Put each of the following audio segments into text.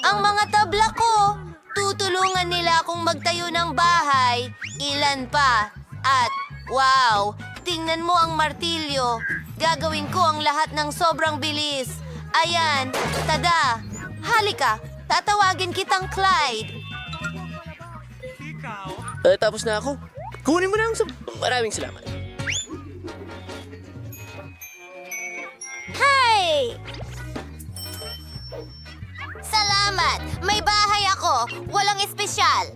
Ang mga tabla ko, tutulungan nila akong magtayo ng bahay. Ilan pa? At, wow, tingnan mo ang martilyo. Gagawin ko ang lahat ng sobrang bilis. Ayan, tada. Halika, tatawagin kitang Clyde. Tapos na ako. Kunin mo na ang Maraming salamat. Hey! Salamat! May bahay ako. Walang espesyal.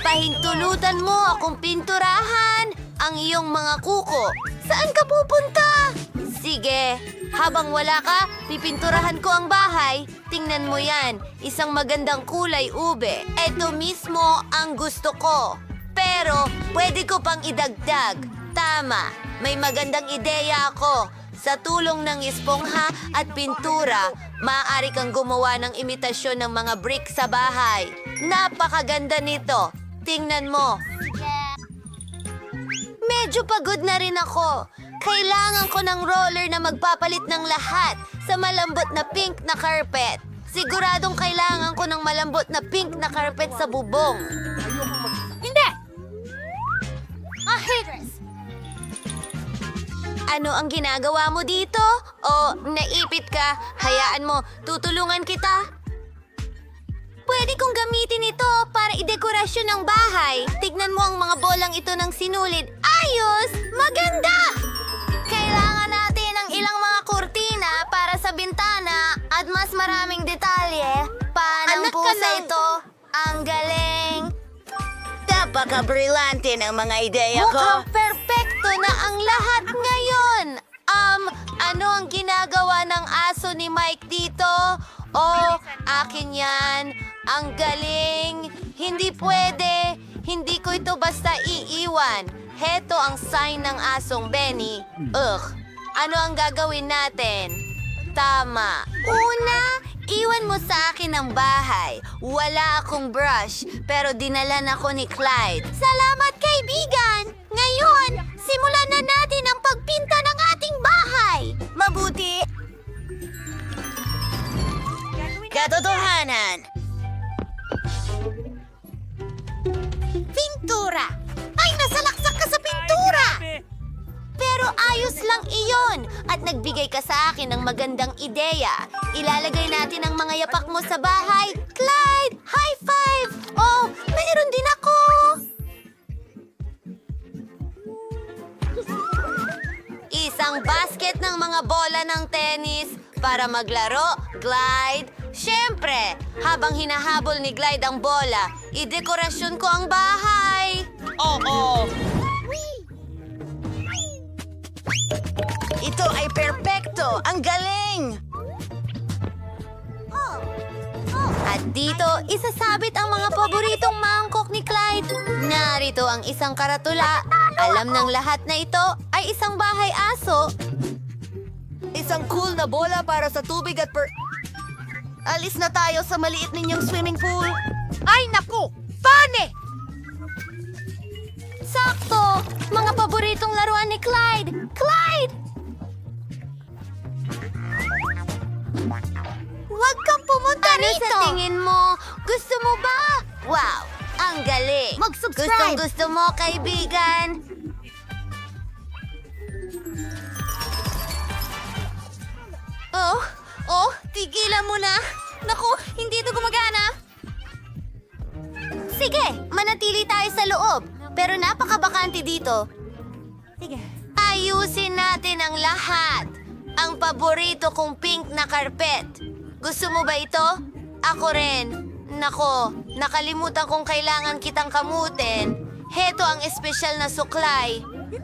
Pahintulutan mo akong pinturahan ang iyong mga kuko. Saan ka pupunta? Sige, habang wala ka, pipinturahan ko ang bahay. Tingnan mo yan, isang magandang kulay ube. Ito mismo ang gusto ko. Pero, pwede ko pang idagdag. Tama, may magandang ideya ako. Sa tulong ng espongha at pintura, maaari kang gumawa ng imitasyon ng mga brick sa bahay. Napakaganda nito. Tingnan mo. Medyo pagod na rin ako. Kailangan ko ng roller na magpapalit ng lahat sa malambot na pink na carpet. Siguradong kailangan ko ng malambot na pink na carpet sa bubong. Hindi! Haters! Ano ang ginagawa mo dito? O naipit ka? Hayaan mo, tutulungan kita. Pwede kong gamitin ito para idekorasyon ng bahay. Tignan mo ang mga bolang ito ng sinulid. Ayos! Maganda! Kailangan natin ng ilang mga kurtina para sa bintana at mas maraming detalye. Paano po sa ito? Ang galing! Napaka-brilante ng mga ideya ko. Mukhang perpekto na ang lahat ngayon. Ano ang ginagawa ng aso ni Mike dito? Oh, akin yan. Ang galing. Hindi pwede. Hindi ko ito basta iiwan. Heto ang sign ng asong Benny. Ugh. Ano ang gagawin natin? Tama. Una, iwan mo sa akin ang bahay. Wala akong brush, pero dinalan ako ni Clyde. Salamat, kaibigan! Ngayon, simulan na natin ang pagpinta ng ating bahay. Mabuti. Katotohanan. Pintura! Ay, nasalaksak ka sa pintura! Pero ayos lang iyon at nagbigay ka sa akin ng magandang ideya. Ilalagay natin ang mga yapak mo sa bahay. Clyde, high five! Oh, mayroon din ako! Isang basket ng mga bola ng tennis para maglaro, Clyde. Siyempre, habang hinahabol ni Clyde ang bola, idekorasyon ko ang bahay. Oo. Ito ay perpekto. Ang galing. At dito, isasabit ang mga paboritong mangkok ni Clyde. Narito ang isang karatula. Alam ng lahat na ito ay isang bahay aso. Isang cool na bola para sa tubig at Alis na tayo sa maliit ninyong swimming pool. Ay, naku! Pane! Sakto! Mga paboritong laruan ni Clyde! Clyde! Huwag kang pumunta rito! Ano sa tingin mo? Gusto mo ba? Wow! Ang galing! Mag-subscribe! Gustong-gusto mo, kaibigan! Oh, tigilan mo na! Naku, hindi ito gumagana! Sige, manatili tayo sa loob. Pero napakabakante dito. Sige. Ayusin natin ang lahat. Ang paborito kong pink na karpet. Gusto mo ba ito? Ako rin. Nako, nakalimutan kong kailangan kitang kamutin. Heto ang espesyal na suklay.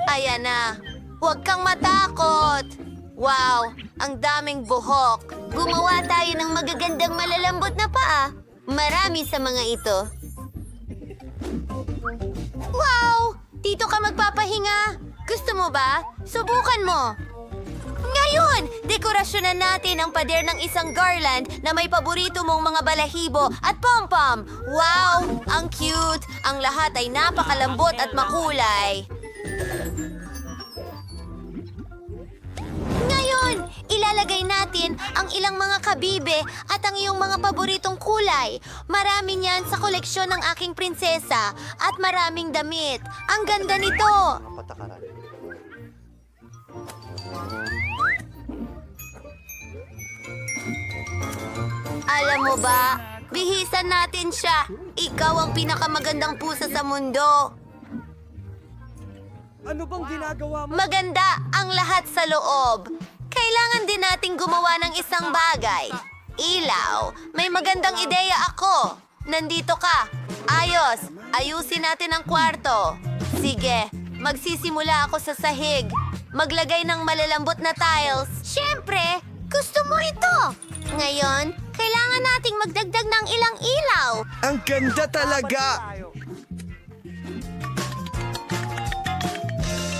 Ayan na. Huwag kang matakot. Wow, ang daming buhok. Gumawa tayo ng magagandang malalambot na paa. Marami sa mga ito. Wow! Dito ka magpapahinga. Gusto mo ba? Subukan mo. Ngayon, dekorasyonan natin ang pader ng isang garland na may paborito mong mga balahibo at pom-pom. Wow! Ang cute! Ang lahat ay napakalambot at makulay. Ngayon, ilalagay ilalagay natin ang ilang mga kabibe at ang iyong mga paboritong kulay. Marami niyan sa koleksyon ng aking prinsesa at maraming damit. Ang ganda nito! Alam mo ba, bihisan natin siya. Ikaw ang pinakamagandang pusa sa mundo. Ano bang ginagawa mo? Maganda ang lahat sa loob. Kailangan din nating gumawa ng isang bagay. Ilaw, may magandang ideya ako. Nandito ka. Ayos, ayusin natin ang kwarto. Sige, magsisimula ako sa sahig. Maglagay ng malalambot na tiles. Siyempre, gusto mo ito. Ngayon, kailangan nating magdagdag ng ilang ilaw. Ang ganda talaga!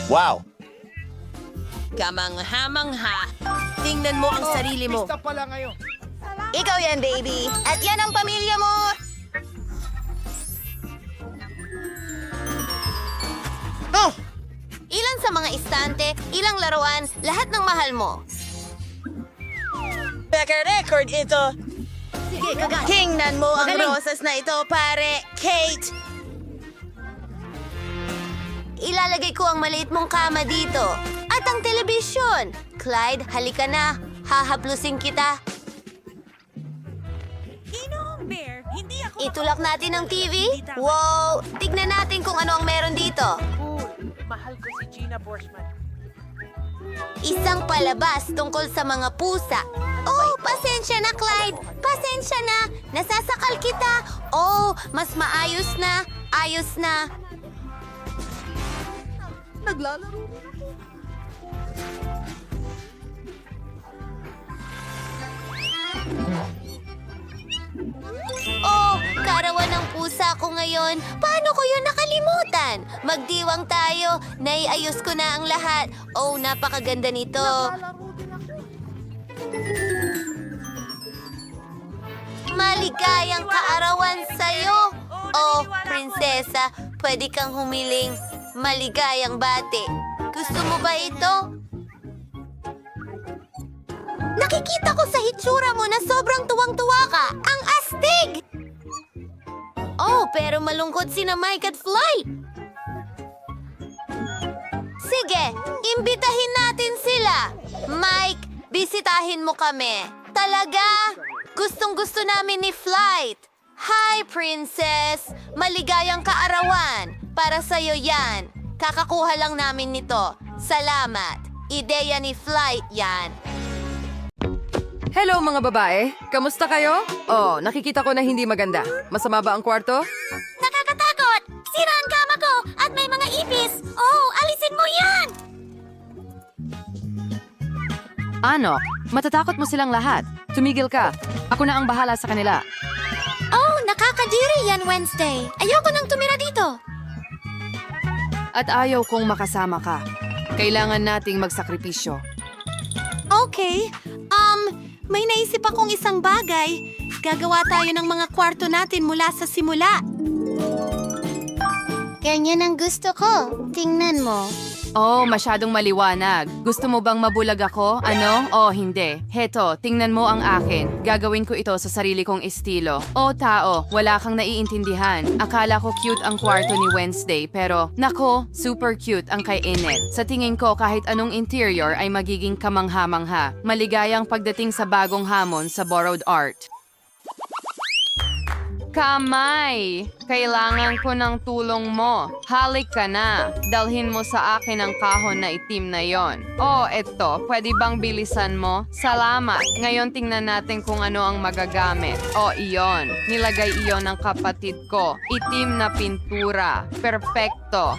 Wow! Kamangha-mangha. Tingnan mo ang sarili mo. Ikaw yan, baby. At yan ang pamilya mo. Oh! Ilan sa mga istante, ilang laruan, lahat ng mahal mo. Record ito. Sige, kagat. Tingnan mo ang Magaling. rosas na ito, pare. Kate! Ilalagay ko ang maliit mong kama dito. At ang telebisyon. Clyde, halika na. Hahaplusin kita. Itulak natin ang TV. Wow! Tignan natin kung ano ang meron dito. Mahal ko si Gina Borschmann. Isang palabas tungkol sa mga pusa. Oh, pasensya na, Clyde. Pasensya na. Nasasakal kita. Oh, mas maayos na. Ayos na. Oh, karawan ng pusa ko ngayon. Paano ko yun nakalimutan? Magdiwang tayo. Naiayos ko na ang lahat. Oh, napakaganda nito. Maligayang kaarawan sa'yo. Oh, prinsesa, pwede kang humiling. Maligayang bate. Gusto mo ba ito? Nakikita ko sa hitsura mo na sobrang tuwang-tuwa ka. Ang astig! Oh, pero malungkot sina Mike at Fly. Sige, imbitahin natin sila. Mike, bisitahin mo kami. Talaga? Gustong-gusto namin ni Flight. Hi, Princess! Maligayang kaarawan. Para sa'yo yan. Kakakuha lang namin nito. Salamat. Ideya ni Flight yan. Hello mga babae, kamusta kayo? Oh, nakikita ko na hindi maganda. Masama ba ang kwarto? Nakakatakot! Sira ang kama ko at may mga ipis! Oh, alisin mo yan! Ano? Matatakot mo silang lahat. Tumigil ka. Ako na ang bahala sa kanila. Oh, nakakadiri yan Wednesday. Ayoko nang tumira dito. At ayaw kong makasama ka. Kailangan nating magsakripisyo. Okay. May naisip akong isang bagay. Gagawa tayo ng mga kwarto natin mula sa simula. Ganyan ang gusto ko. Tingnan mo. Oh, masyadong maliwanag. Gusto mo bang mabulag ako? Ano? Oh, hindi. Heto, tingnan mo ang akin. Gagawin ko ito sa sarili kong estilo. Oh, tao, wala kang naiintindihan. Akala ko cute ang kwarto ni Wednesday, pero nako, super cute ang kay Enid. Sa tingin ko, kahit anong interior ay magiging kamangha-mangha. Maligayang pagdating sa bagong hamon sa borrowed art. Kamay! Kailangan ko ng tulong mo. Halik ka na. Dalhin mo sa akin ang kahon na itim na yon. Oh, eto. Pwede bang bilisan mo? Salamat. Ngayon tingnan natin kung ano ang magagamit. Oh, iyon. Nilagay iyon ng kapatid ko. Itim na pintura. Perfecto.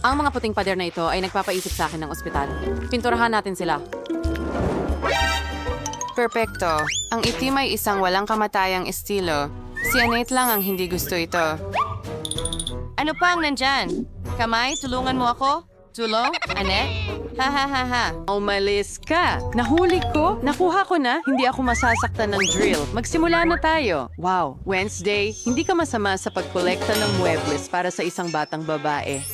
Ang mga puting pader na ito ay nagpapaisip sa akin ng ospital. Pinturahan natin sila. Perfecto. Ang itim ay isang walang kamatayang estilo. Si Annette lang ang hindi gusto ito. Ano pa ang nandyan? Kamay, tulungan mo ako? Tulong? Annette? Ha ha ha ha. Umalis ka. Nahuli ko. Nakuha ko na. Hindi ako masasaktan ng drill. Magsimula na tayo. Wow, Wednesday, hindi ka masama sa pagkolekta ng muebles para sa isang batang babae.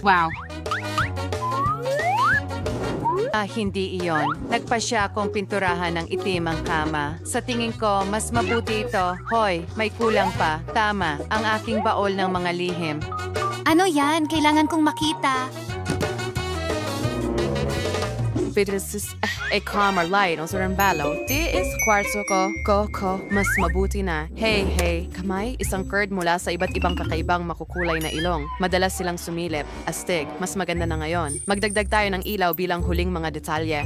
Wow. Hindi iyon. Nagpasya akong pinturahan ng itim ang kama. Sa tingin ko, mas mabuti ito. Hoy, may kulang pa. Tama, ang aking baol ng mga lihim. Ano yan? Kailangan kong makita. Calmer light ang surang balo. Di is kwarto ko, mas mabuti na. Hey, kamay, isang curd mula sa iba't ibang kakaibang makukulay na ilong. Madalas silang sumilip, astig, mas maganda na ngayon. Magdagdag tayo ng ilaw bilang huling mga detalye.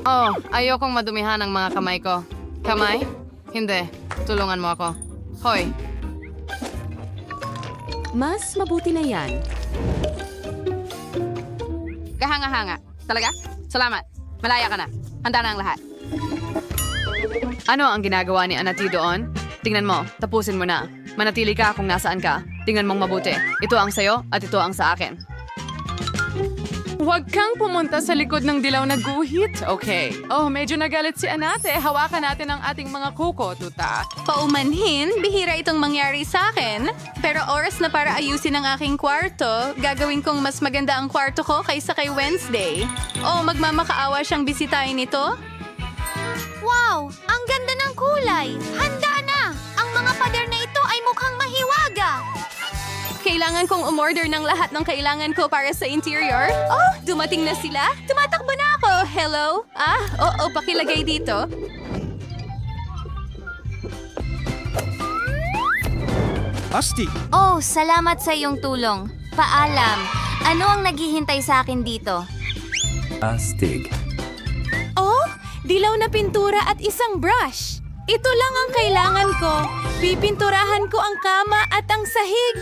Oh, ayokong madumihan ang mga kamay ko. Kamay? Hindi. Tulungan mo ako. Hoy, mas mabuti na yan. Kahanga-hanga. Talaga? Salamat. Malaya ka na. Handa na ang lahat. Ano ang ginagawa ni Anati doon? Tingnan mo. Tapusin mo na. Manatili ka kung nasaan ka. Tingnan mong mabuti. Ito ang sayo at ito ang sa akin. Huwag kang pumunta sa likod ng dilaw na guhit. Okay. Oh, medyo nagalit si Anate. Hawakan natin ang ating mga kuko, tuta. Paumanhin, bihira itong mangyari sa akin. Pero oras na para ayusin ang aking kwarto. Gagawin kong mas maganda ang kwarto ko kaysa kay Wednesday. O magmamakaawa siyang bisitahin ito? Wow! Ang ganda ng kulay! Handa na! Ang mga pader na ito ay mukhang mahiwaga! Kailangan kong umorder ng lahat ng kailangan ko para sa interior. Oh, dumating na sila. Tumatakbo na ako. Hello? Oo, pakilagay dito. Asti, Oh, salamat sa iyong tulong. Paalam. Ano ang naghihintay sa akin dito? Astig. Oh, dilaw na pintura at isang brush. Ito lang ang kailangan ko. Pipinturahan ko ang kama at ang sahig.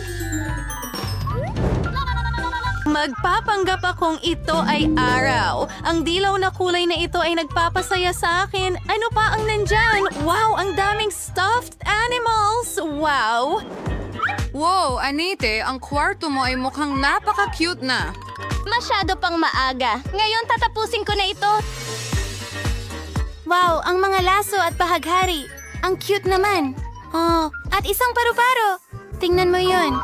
Magpapanggap akong ito ay araw. Ang dilaw na kulay na ito ay nagpapasaya sa akin. Ano pa ang nandyan? Wow, ang daming stuffed animals! Wow! Wow, Anite, ang kwarto mo ay mukhang napaka-cute na. Masyado pang maaga. Ngayon tatapusin ko na ito. Wow, ang mga laso at bahaghari. Ang cute naman. Oh, at isang paru-paro. Tingnan mo yun.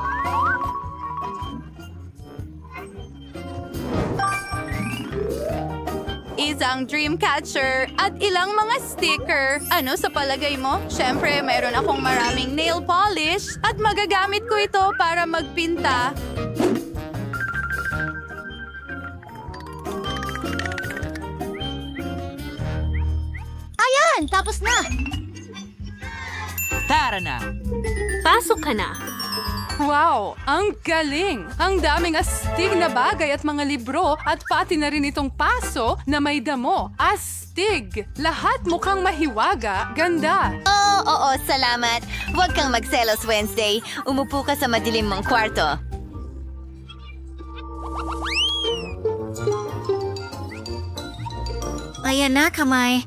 Isang dream catcher at ilang mga sticker. Ano sa palagay mo? Siyempre, mayroon akong maraming nail polish at magagamit ko ito para magpinta. Ayan, tapos na. Tara na! Pasok ka na. Wow, ang galing! Ang daming astig na bagay at mga libro at pati na rin itong paso na may damo. Astig! Lahat mukhang mahiwaga. Ganda! Oo, salamat. Huwag kang magselos, Wednesday. Umupo ka sa madilim mong kwarto. Ayan na, kamay.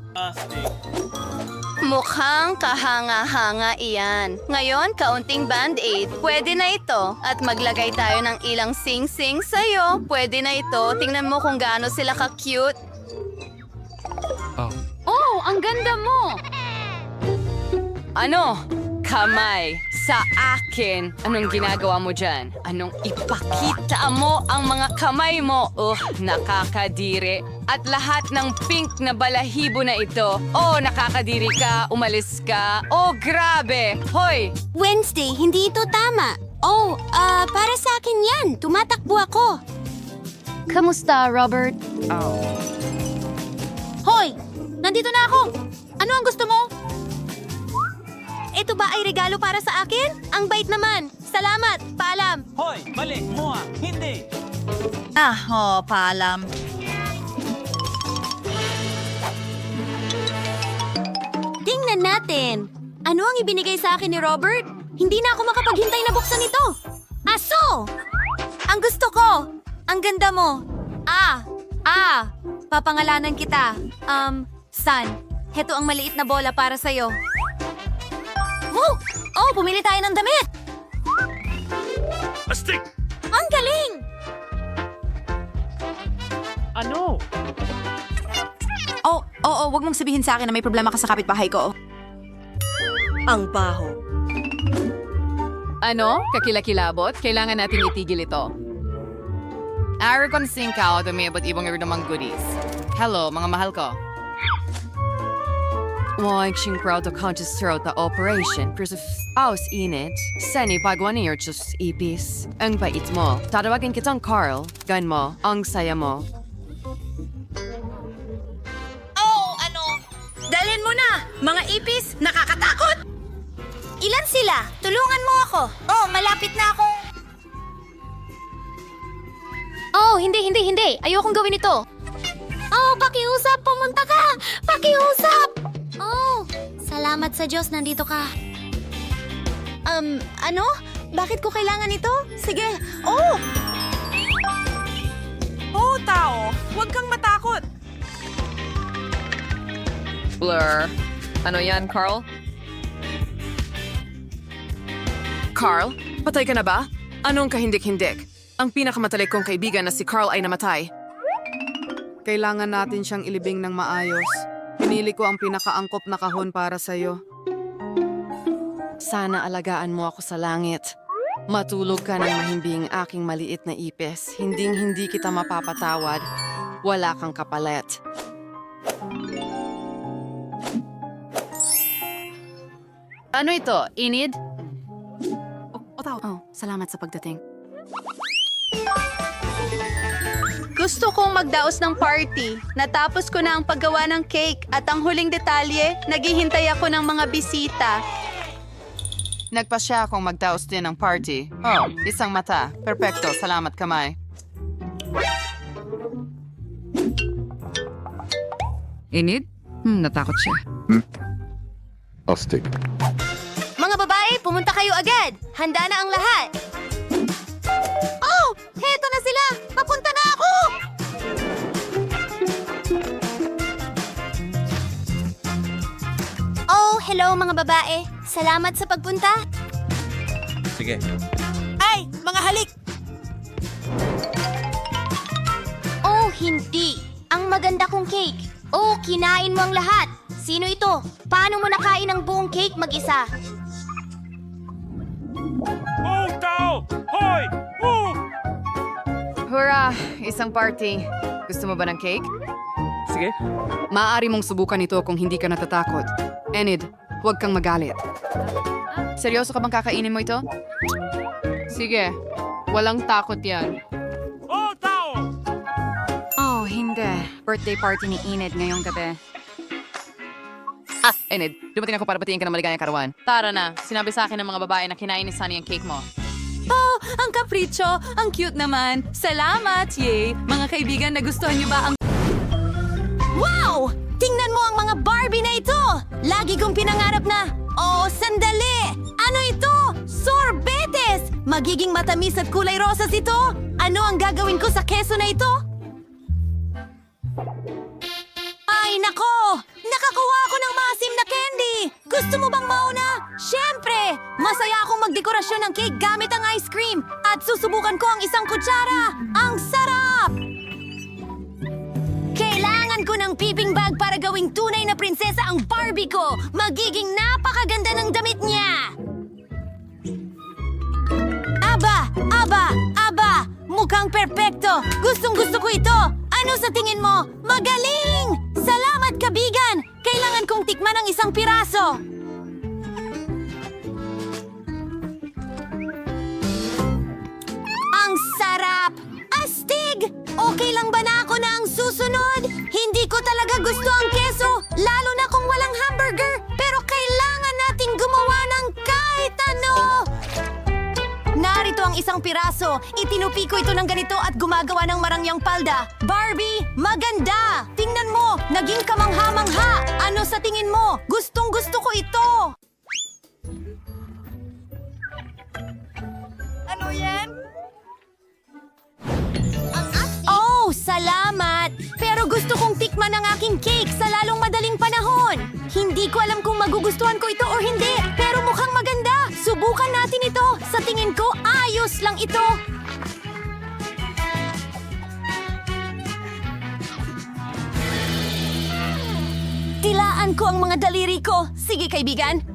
Mukhang kahanga-hanga iyan. Ngayon, kaunting band-aid. Pwede na ito. At maglagay tayo ng ilang sing-sing sa'yo. Pwede na ito. Tingnan mo kung gaano sila ka-cute. Oh, ang ganda mo! Ano? Kamay. Sa akin. Anong ginagawa mo dyan? Anong ipakita mo ang mga kamay mo? Nakakadiri. At lahat ng pink na balahibo na ito. Nakakadiri ka. Umalis ka. Grabe. Hoy! Wednesday, hindi ito tama. Para sa akin yan. Tumatakbo ako. Kamusta, Robert? Hoy! Nandito na ako! Ano ang gusto mo? Ito ba ay regalo para sa akin? Ang bait naman. Salamat. Paalam. Hoy! Mali! Mua! Hindi! Paalam. Tingnan natin. Ano ang ibinigay sa akin ni Robert? Hindi na ako makapaghintay na buksan ito. Aso! Ang gusto ko! Ang ganda mo! Papangalanan kita. San. Heto ang maliit na bola para sa'yo. Pumili tayo ng damit! Astig! Ang galing! Ano? Wag mong sabihin sa akin na may problema ka sa kapitbahay ko. Ang baho. Ano? Kakilakilabot? Kailangan nating itigil ito. Aragon Singkao, dumibot ibang namang goodies. Hello, mga mahal ko. Wag siyang proud to contest throughout the operation. Pero aus init, sani pagwani or just ipis. Ang bait mo. Tatawagin kitang Carl. Gan mo, ang saya mo. Oh, ano? Dalhin mo na! Mga ipis, nakakatakot! Ilan sila? Tulungan mo ako. Oh, malapit na akong... Oh, hindi. Ayokong gawin ito. Oh, pakiusap! Pumunta ka! Pakiusap! Oh, salamat sa Diyos, nandito ka. Ano? Bakit ko kailangan ito? Sige. Oh! Oh, tao! Huwag kang matakot! Blur. Ano yan, Carl? Carl? Patay ka na ba? Anong kahindik-hindik? Ang pinakamatalik kong kaibigan na si Carl ay namatay. Kailangan natin siyang ilibing ng maayos. Pinili ko ang pinakaangkop na kahon para sa'yo. Sana alagaan mo ako sa langit. Matulog ka ng mahimbing aking maliit na ipis. Hinding-hindi kita mapapatawad. Wala kang kapalit. Ano ito? Inid? Salamat sa pagdating. Gusto kong magdaos ng party. Natapos ko na ang paggawa ng cake at ang huling detalye, naghihintay ako ng mga bisita. Nagpasya akong magdaos din ng party. Oh, isang mata. Perpekto. Salamat, kamay. Enid? Natakot siya. Astig. Mga babae, pumunta kayo agad. Handa na ang lahat. Oh, heto na sila. Papunta na ako. Oh, hello mga babae. Salamat sa pagpunta. Sige. Ay, mga halik! Oh, hindi. Ang maganda kong cake. Oh, kinain mo ang lahat. Sino ito? Paano mo nakain ang buong cake mag-isa? Oh, tao! Hoy! Oh! Hurra! Isang party. Gusto mo ba ng cake? Sige. Maaari mong subukan ito kung hindi ka natatakot. Enid, huwag kang magalit. Seryoso ka bang kakainin mo ito? Sige. Walang takot yan. Oh, tao! Oh, hindi. Birthday party ni Enid ngayong gabi. Enid, dumating ako para batiin ka ng maligayang karawan. Tara na. Sinabi sa akin ng mga babae na kinain ni Sunny ang cake mo. Oh, ang kapritsyo. Ang cute naman. Salamat, yay. Mga kaibigan, nagustuhan niyo ba ang... Wow! Tingnan mo ang mga Barbie na ito! Lagi kong pinangarap na... Oh, sandali! Ano ito? Sorbetes! Magiging matamis at kulay rosas ito? Ano ang gagawin ko sa keso na ito? Ay, nako! Nakakuha ako ng maasim na candy! Gusto mo bang mauna? Siyempre! Masaya akong magdekorasyon ng cake gamit ang ice cream at susubukan ko ang isang kutsara! Ang sarap! Kailangan ko ng piping bag para gawing tunay na prinsesa ang Barbie ko! Magiging napakaganda ng damit niya! Aba! Mukhang perpekto! Gustong-gusto ko ito! Ano sa tingin mo? Magaling! Salamat, kabigan! Kailangan kong tikman ang isang piraso! Ang sarap! Astig! Okay lang ba na ako na ang susunod? Hindi ko talaga gusto ang keso, lalo na kung walang hamburger. Pero kailangan nating gumawa ng kahit ano! Narito ang isang piraso. Itinupi ko ito ng ganito at gumagawa ng marangyang palda. Barbie, maganda! Tingnan mo, naging kamangha-mangha. Ano sa tingin mo? Gustong-gusto ko ito. Ano yan? Oh, salamat! Pero gusto kong tikman ang aking cake sa lalong madaling panahon. Hindi ko alam kung magugustuhan ko ito o hindi, pero mukhang maganda. Subukan natin ito. Sa tingin ko, ayos lang ito. Tilaan ko ang mga daliri ko. Sige, kaibigan.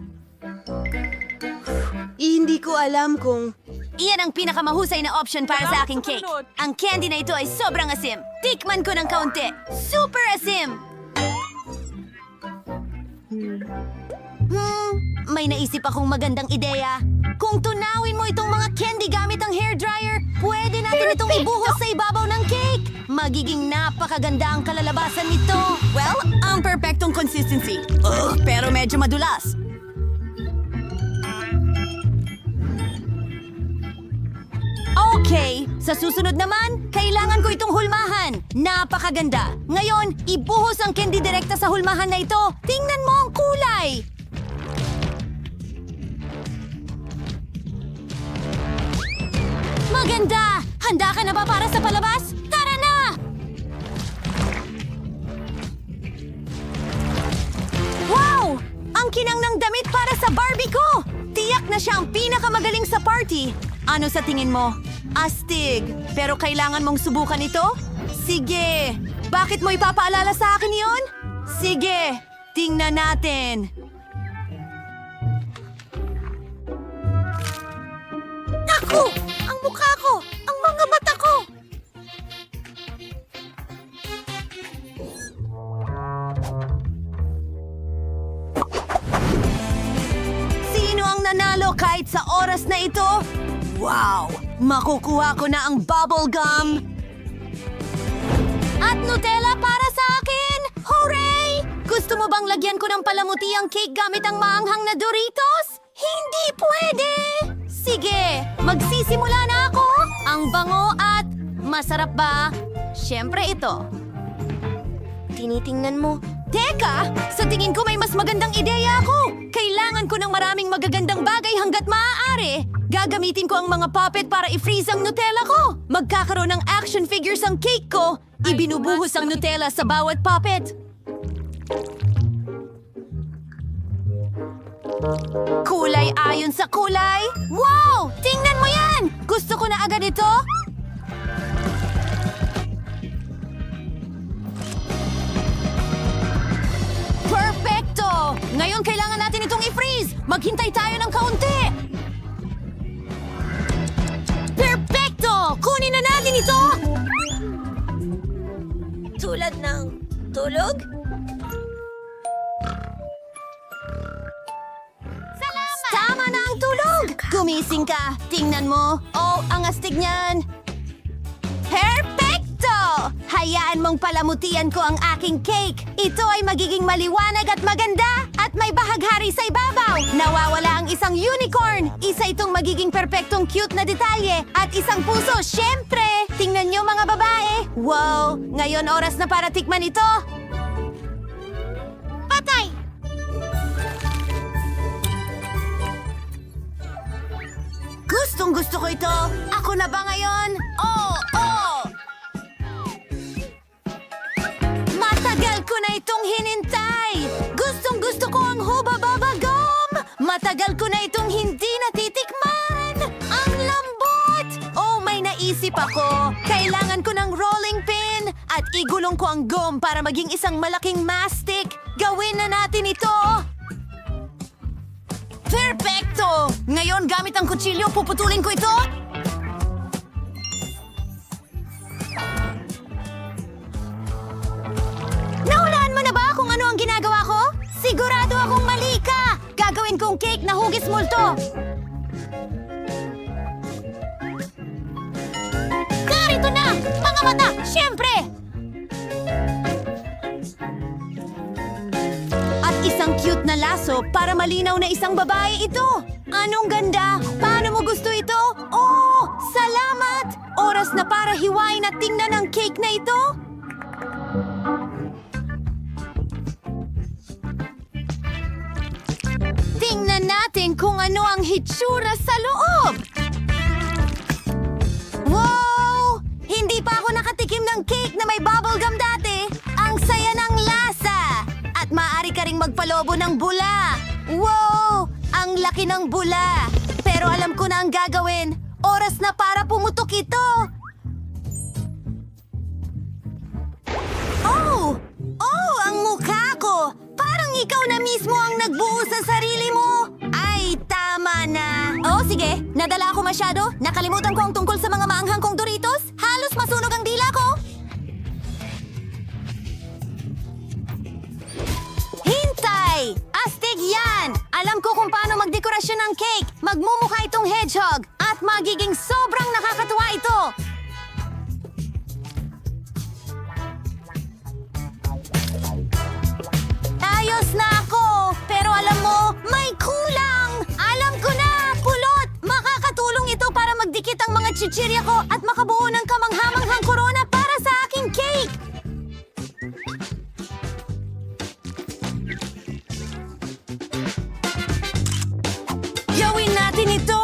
Hindi Hindi ko alam kung... Iyan ang pinakamahusay na option para sa aking cake. Ang candy na ito ay sobrang asim. Tikman ko ng kaunti. Super asim! May naisip akong magandang ideya. Kung tunawin mo itong mga candy gamit ang hairdryer, pwede natin itong ibuhos sa ibabaw ng cake. Magiging napakaganda ang kalalabasan nito. Well, ang perfectong consistency. Pero medyo madulas. Okay, sa susunod naman, kailangan ko itong hulmahan. Napakaganda. Ngayon, ibuhos ang candy direkta sa hulmahan na ito. Tingnan mo ang kulay. Maganda! Handa ka na ba para sa palabas? Tara na! Wow! Ang kinang ng damit para sa Barbie ko! Tiyak na siya ang pinakamagaling sa party. Ano sa tingin mo? Astig. Pero kailangan mong subukan ito? Sige. Bakit mo ipapaalala sa akin yon? Sige. Tingnan natin. Naku! Ang mukha ko! Ang mga mata ko! Sino ang nanalo kahit sa oras na ito? Wow! Makukuha ko na ang bubble gum! At Nutella para sa akin! Hooray! Gusto mo bang lagyan ko ng palamuti ang cake gamit ang maanghang na Doritos? Hindi pwede! Sige, magsisimula na ako! Ang bango at masarap ba? Siyempre ito. Tinitingnan mo. Teka! Sa tingin ko may mas magandang ideya ako! Kailangan ko ng maraming magagandang bagay hanggat maaari. Gagamitin ko ang mga puppet para i-freeze ang Nutella ko. Magkakaroon ng action figures ang cake ko. Ibinubuhos ang Nutella sa bawat puppet. Kulay ayon sa kulay. Wow! Tingnan mo yan! Gusto ko na agad ito. Perfecto! Ngayon kailangan natin itong i-freeze. Maghintay tayo ng kaunti. Perfecto! Kunin na natin ito! Tulad ng tulog? Salamat! Tama na ang tulog! Gumising ka. Tingnan mo. Oh, ang astig niyan. Perfecto! Hayaan mong palamutian ko ang aking cake. Ito ay magiging maliwanag at maganda at may bahaghari sa ibabaw. Nawawala ang isang unicorn. Isa itong magiging perpektong cute na detalye at isang puso, syempre. Tingnan nyo mga babae. Wow! Ngayon oras na para tikman ito. Patay! Gustong gusto ko ito. Ako na ba ngayon? Oh! Matagal ko na itong hinintay. Gustong gusto ko ang Hubba Bubba Gum. Matagal ko na itong hindi natitikman. Ang lambot! Oh, may naisip ako. Kailangan ko ng rolling pin at igulong ko ang gum para maging isang malaking mastic. Gawin na natin ito. Perfecto! Ngayon, gamit ang kutsilyo, puputulin ko ito. Nahulaan mo na ba kung ano ang ginagawa ko? Sigurado akong mali ka! Gagawin kong cake na hugis multo. Narito na! Mga mata! Siyempre! At isang cute na laso para malinaw na isang babae ito. Anong ganda! Paano mo gusto ito? Oh! Salamat! Oras na para hiwain at tingnan ang cake na ito. Tingnan natin kung ano ang hitsura sa loob. Wow! Hindi pa ako nakatikim ng cake na may bubblegum dati. Ang saya ng lasa! At maaari ka ring magpalobo ng bula. Wow! Ang laki ng bula. Pero alam ko na ang gagawin. Oras na para pumutok ito. Oh! Oh, ang mukha ko! Parang ikaw na mismo ang nagbuo sa sarili mo. Ay, tama na. Oh, sige. masyado? Nakalimutan ko ang tungkol sa mga maanghang kong Doritos? Halos masunog ang dila ko! Hintay! Astig yan! Alam ko kung paano magdekorasyon ng cake. Magmumukha itong hedgehog at magiging sobrang nakakatuwa ito. Ayos na ako! Pero alam mo, may kulang! Alam ko na! Pulot! Makakatulong ito para magdikit ang mga chichirya ko at makabuo ng kamanghamanghang korona para sa aking cake! Gawin natin ito!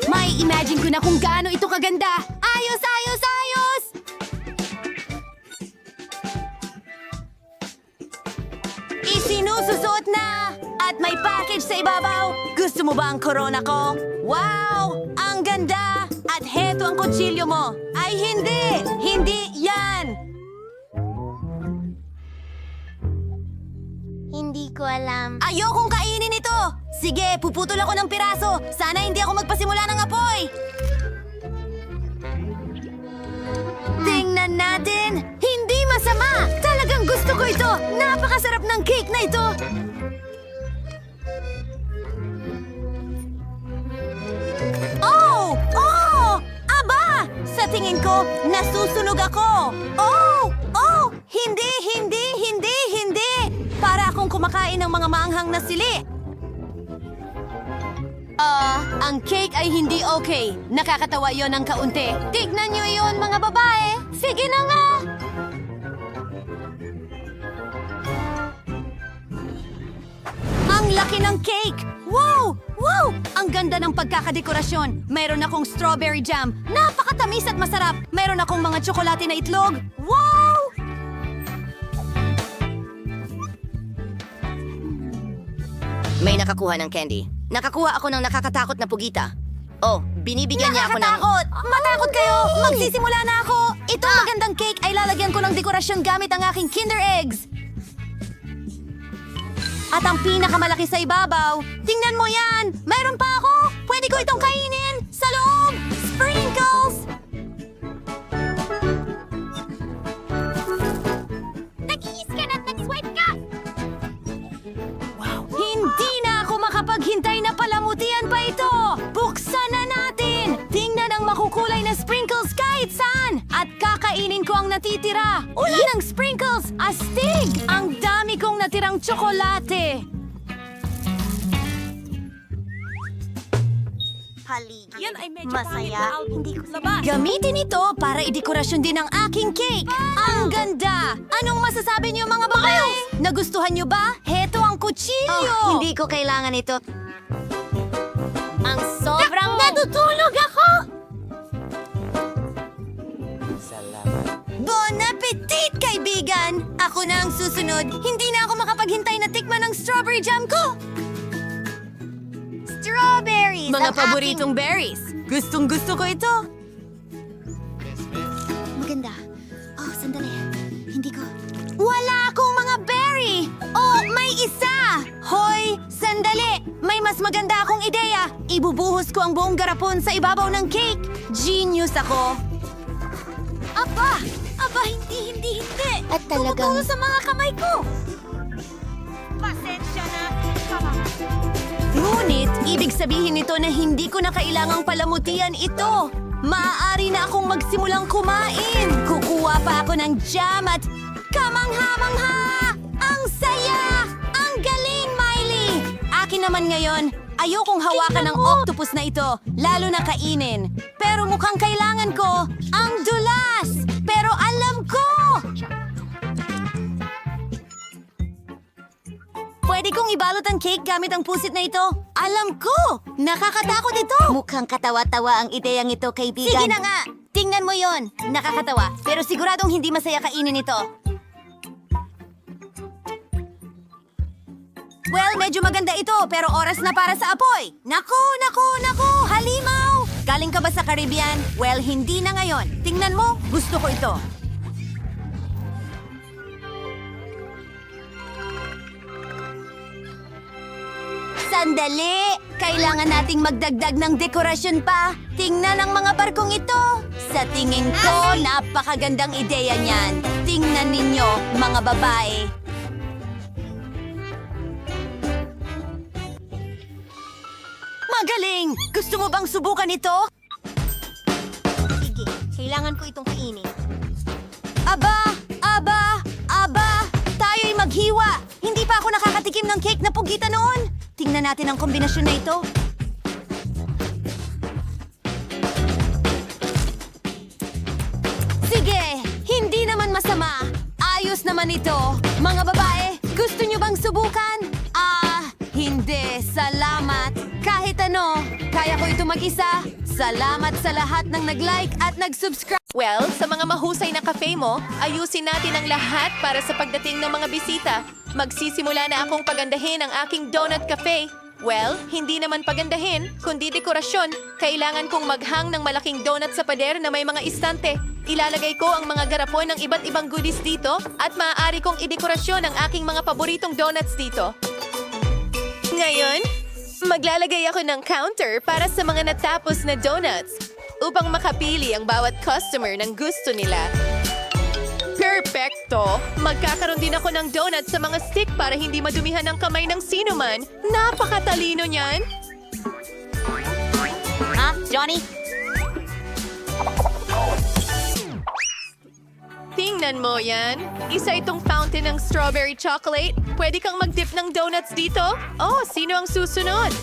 May imagine ko na kung gaano ito kaganda! Ayos, ayos, ayos! Isinususot na! At may package sa ibabaw! Gusto mo ba ang corona ko? Wow! Ang ganda! At heto ang kutsilyo mo! Ay hindi! Hindi yan! Hindi ko alam. Ayokong kainin ito! Sige, puputol ako ng piraso! Sana hindi ako magpasimula ng apoy! Tingnan natin! Hindi masama! Talagang gusto ko ito! Napakasarap ng cake na ito! Oh! Oh! Aba! Sa tingin ko, nasusunog ako! Oh! Oh! Hindi! Hindi! Hindi! Hindi! Para akong kumakain ng mga maanghang na sili! Ang cake ay hindi okay. Nakakatawa yon ng kaunti. Tignan nyo yon, mga babae. Sige na nga! Ang laki ng cake! Wow! Wow! Ang ganda ng pagkakadekorasyon. Mayroon akong strawberry jam. Napakatamis at masarap. Mayroon akong mga tsokolate na itlog. Wow! May nakakuha ng candy. Nakakuha ako ng nakakatakot na pugita. Oh, binibigyan niya ako ng... Nakakatakot! Matakot kayo! Magsisimula na ako! Itong magandang cake ay lalagyan ko ng dekorasyon gamit ang aking Kinder Eggs. At ang pinakamalaki sa ibabaw, tingnan mo yan! Mayroon pa ako! Pwede ko itong kainin! Sa loob! Sprinkles! Nag-iis ka na at nag-swipe ka! Hindi na ako makapaghintay na palamutian pa ito! Buksan na natin! Tingnan ang makukulay na sprinkles kahit saan! At kakainin ko ang natitira! Ulan ng sprinkles! Astig! Ang dami kong natirang tsokolate! Paligid. Yan ay medyo masaya. Hindi ko Gamitin ito para idekorasyon din ang aking cake! Ang ganda! Anong masasabi niyo, mga babae? Nagustuhan niyo ba? Heto ang kutsilyo! Hindi ko kailangan ito. Ang sobrang... Natutulog ako! Bon appetit, kaibigan! Ako na ang susunod. Hindi na ako makapaghintay na tikman ang strawberry jam ko! Strawberries! Mga paboritong berries. Gustong gusto ko ito. Maganda. Oh, sandali. Hindi ko... Wala akong mga berry! Oh, may isa! Hoy, sandali! May mas maganda akong ideya. Ibubuhos ko ang buong garapon sa ibabaw ng cake. Genius ako. Aba! Aba, hindi! At talagang... Tumutulo sa mga kamay ko. Pasensya na. Ngunit, ibig sabihin nito na hindi ko na kailangang palamutian ito. Maaari na akong magsimulang kumain. Kukuha pa ako ng jam at kamangha-mangha! Ang saya! Ang galing, Miley! Akin naman ngayon, ayokong hawakan ng octopus na ito, lalo na kainin. Pero mukhang kailangan ko ang dulas! Pero alam ko! Pwede kong ibalot ang cake gamit ang pusit na ito. Alam ko! Nakakatakot ito! Mukhang katawa-tawa ang ideyang ito, kaibigan. Sige na nga! Tingnan mo yon. Nakakatawa. Pero siguradong hindi masaya kainin ito. Well, medyo maganda ito, pero oras na para sa apoy. Naku! Halimaw! Galing ka ba sa Caribbean? Well, hindi na ngayon. Tingnan mo, gusto ko ito. Sandali! Kailangan nating magdagdag ng dekorasyon pa. Tingnan ang mga barkong ito. Sa tingin ko, napakagandang ideya niyan. Tingnan ninyo, mga babae. Magaling! Gusto mo bang subukan ito? Sige, kailangan ko itong kainin. Aba! Aba! Aba! Tayo'y maghiwa! Hindi pa ako nakakatikim ng cake na pugita noon. Tingnan natin ang kombinasyon na ito. Sige, hindi naman masama. Ayos naman ito. Mga babae, gusto nyo bang subukan? Hindi. Salamat. Kahit ano, kaya ko ito mag-isa. Salamat sa lahat ng nag-like at nag-subscribe. Well, sa mga mahusay na cafe mo, ayusin natin ang lahat para sa pagdating ng mga bisita. Magsisimula na akong pagandahin ang aking donut cafe. Well, hindi naman pagandahin, kundi dekorasyon. Kailangan kong maghang ng malaking donut sa pader na may mga istante. Ilalagay ko ang mga garapon ng iba't ibang goodies dito at maaari kong idekorasyon ang aking mga paboritong donuts dito. Ngayon, maglalagay ako ng counter para sa mga natapos na donuts upang makapili ang bawat customer ng gusto nila. Perfecto! Magkakaroon din ako ng donut sa mga stick para hindi madumihan ang kamay ng sino man. Napakatalino niyan! Johnny? Tingnan mo yan. Isa itong fountain ng strawberry chocolate. Pwede kang mag-dip ng donuts dito. Oh, sino ang susunod?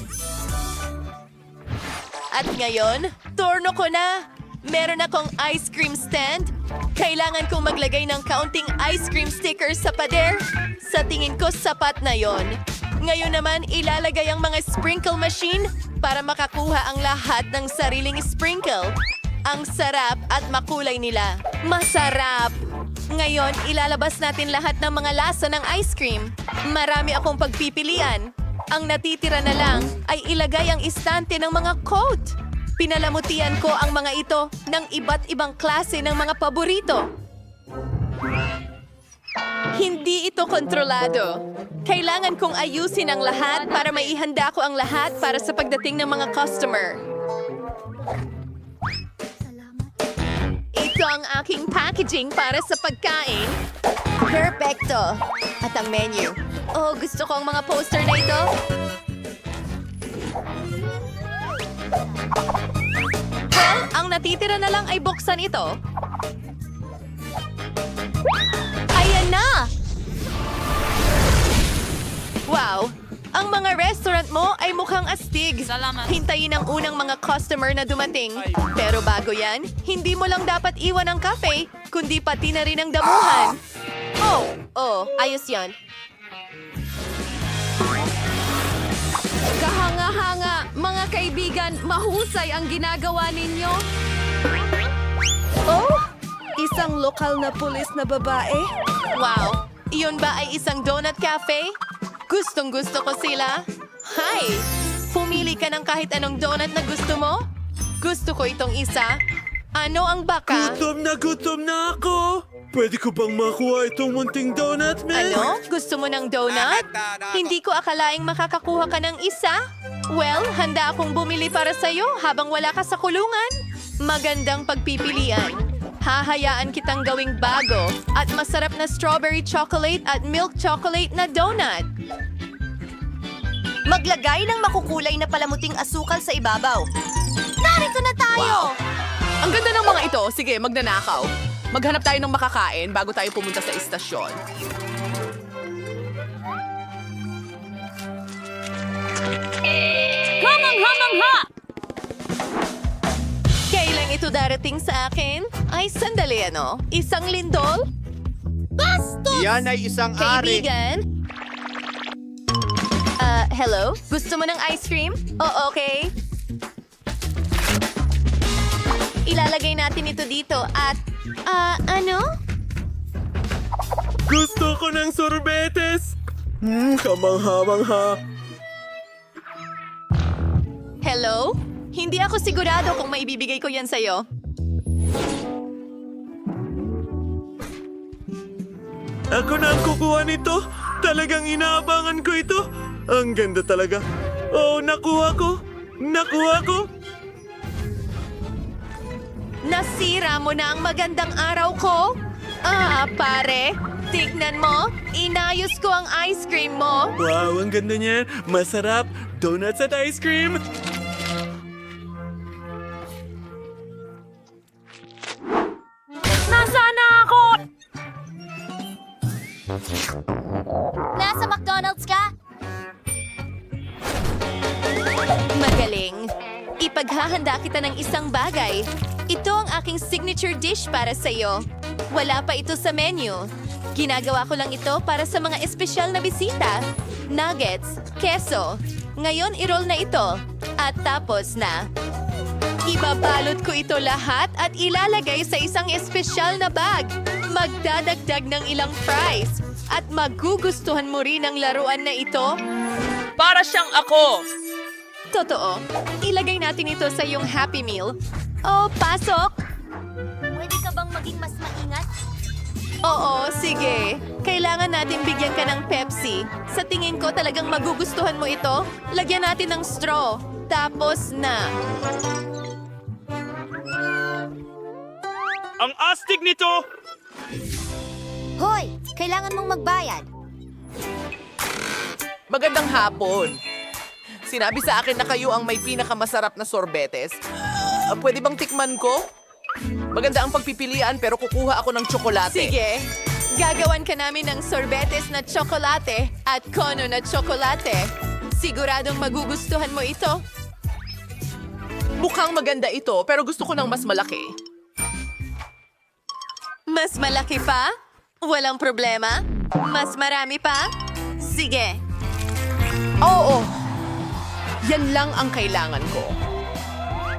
At ngayon, turno ko na. Meron akong ice cream stand. Kailangan kong maglagay ng kaunting ice cream stickers sa pader. Sa tingin ko, sapat na yon. Ngayon naman, ilalagay ang mga sprinkle machine para makakuha ang lahat ng sariling sprinkle. Ang sarap at makulay nila. Masarap! Ngayon, ilalabas natin lahat ng mga lasa ng ice cream. Marami akong pagpipilian. Ang natitira na lang ay ilagay ang istante ng mga coat. Pinalamutian ko ang mga ito ng iba't ibang klase ng mga paborito. Hindi ito kontrolado. Kailangan kong ayusin ang lahat para maihanda ko ang lahat para sa pagdating ng mga customer. Ito ang aking packaging para sa pagkain. Perfecto. At ang menu. Oh, gusto ko ang mga poster na ito. Well, ang natitira na lang ay buksan ito. Ayan na! Wow! Ang mga restaurant mo ay mukhang astig. Salamat. Hintayin ang unang mga customer na dumating. Pero bago yan, hindi mo lang dapat iwan ang cafe, kundi pati na rin ang damuhan. Oh, ayos yan. Kahanga-hanga, mga kaibigan, mahusay ang ginagawa ninyo. Oh, isang lokal na pulis na babae? Wow, iyon ba ay isang donut cafe? Gustong-gusto ko sila. Hi! Pumili ka ng kahit anong donut na gusto mo? Gusto ko itong isa. Ano ang baka? Gutom na ako! Pwede ko bang makuha itong munting donut, man? Ano? Gusto mo ng donut? Hindi ko akalaing makakakuha ka ng isa. Well, handa akong bumili para sa'yo habang wala ka sa kulungan. Magandang pagpipilian. Hahayaan kitang gawing bago at masarap na strawberry chocolate at milk chocolate na donut. Maglagay ng makukulay na palamuting asukal sa ibabaw. Narito na tayo! Ang ganda ng mga ito. Sige, magnanakaw. Maghanap tayo ng makakain bago tayo pumunta sa istasyon. Hamang-hamang-ha! Kailan ito darating sa akin? Ay, sandali ano? Isang lindol? Yan ay isang ari. Kaibigan? Hello? Gusto mo ng ice cream? Oh, okay. Ilalagay natin ito dito at... ano? Gusto ko ng sorbetes. Kamangha-mangha. Hello? Hindi ako sigurado kung maibibigay ko yan sa'yo. Ako na ang kukuha nito. Talagang inaabangan ko ito. Ang ganda talaga. Oh, nakuha ko! Nakuha ko! Nasira mo na ang magandang araw ko? Ah, pare, tignan mo. Inayos ko ang ice cream mo. Wow, ang ganda niyan. Masarap. Donuts at ice cream. Nasaan na ako? Nasa McDonald's ka? Magaling. Ipaghahanda kita ng isang bagay. Ito ang aking signature dish para sa iyo. Wala pa ito sa menu. Ginagawa ko lang ito para sa mga espesyal na bisita. Nuggets, keso. Ngayon, i-roll na ito. At tapos na. Ibabalot ko ito lahat at ilalagay sa isang espesyal na bag. Magdadagdag ng ilang fries. At magugustuhan mo rin ang laruan na ito. Para siyang ako! Totoo. Ilagay natin ito sa iyong Happy Meal. Oh, pasok! Pwede ka bang maging mas maingat? Oo, sige. Kailangan natin bigyan ka ng Pepsi. Sa tingin ko talagang magugustuhan mo ito. Lagyan natin ng straw. Tapos na. Ang astig nito! Hoy! Kailangan mong magbayad. Magandang hapon. Sinabi sa akin na kayo ang may pinakamasarap na sorbetes. Pwede bang tikman ko? Maganda ang pagpipilian pero kukuha ako ng tsokolate. Sige. Gagawan ka namin ng sorbetes na tsokolate at kono na tsokolate. Siguradong magugustuhan mo ito. Mukhang maganda ito pero gusto ko ng mas malaki. Mas malaki pa? Walang problema? Mas marami pa? Sige. Oo. Yan lang ang kailangan ko.